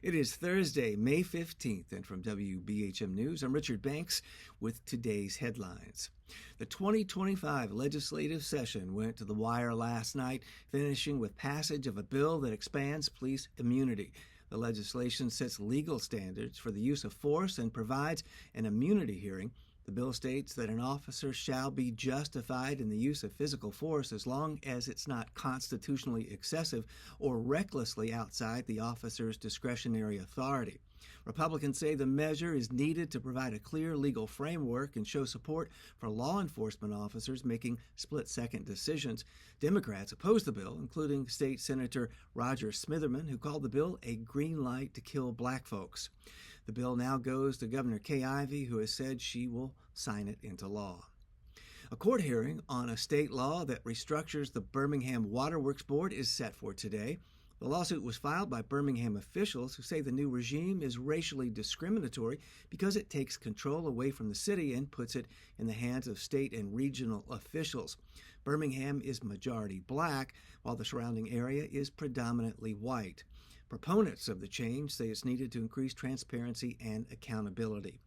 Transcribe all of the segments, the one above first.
It is Thursday, May 15th, and from WBHM News, I'm Richard Banks with today's headlines. The 2025 legislative session went to the wire last night, finishing with passage of a bill that expands police immunity. The legislation sets legal standards for the use of force and provides an immunity hearing. The bill states that an officer shall be justified in the use of physical force as long as it's not constitutionally excessive or recklessly outside the officer's discretionary authority. Republicans say the measure is needed to provide a clear legal framework and show support for law enforcement officers making split-second decisions. Democrats oppose the bill, including State Senator Roger Smitherman, who called the bill a green light to kill black folks. The bill now goes to Governor Kay Ivey, who has said she will sign it into law. A court hearing on a state law that restructures the Birmingham Waterworks Board is set for today. The lawsuit was filed by Birmingham officials who say the new regime is racially discriminatory because it takes control away from the city and puts it in the hands of state and regional officials. Birmingham is majority black, while the surrounding area is predominantly white. Proponents of the change say it's needed to increase transparency and accountability.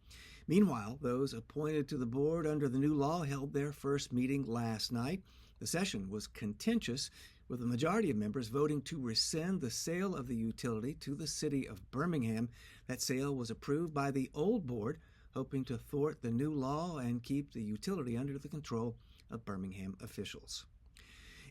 Meanwhile, those appointed to the board under the new law held their first meeting last night. The session was contentious, with the majority of members voting to rescind the sale of the utility to the city of Birmingham. That sale was approved by the old board, hoping to thwart the new law and keep the utility under the control of Birmingham officials.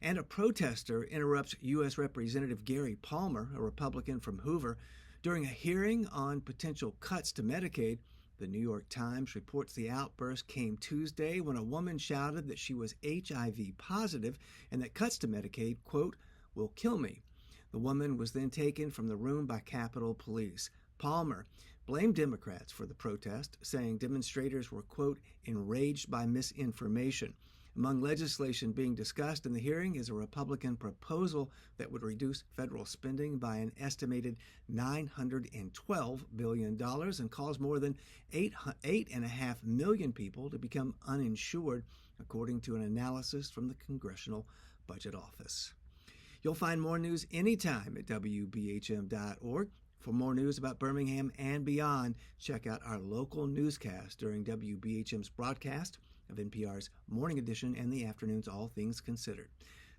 And a protester interrupts U.S. Representative Gary Palmer, a Republican from Hoover, during a hearing on potential cuts to Medicaid. The New York Times reports the outburst came Tuesday when a woman shouted that she was HIV positive and that cuts to Medicaid, quote, will kill me. The woman was then taken from the room by Capitol Police. Palmer blamed Democrats for the protest, saying demonstrators were, quote, enraged by misinformation. Among legislation being discussed in the hearing is a Republican proposal that would reduce federal spending by an estimated $912 billion and cause more than 8.5 million people to become uninsured, according to an analysis from the Congressional Budget Office. You'll find more news anytime at WBHM.org. For more news about Birmingham and beyond, check out our local newscast during WBHM's broadcast of NPR's Morning Edition and the afternoon's All Things Considered.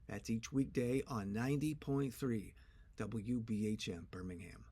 That's each weekday on 90.3 WBHM Birmingham.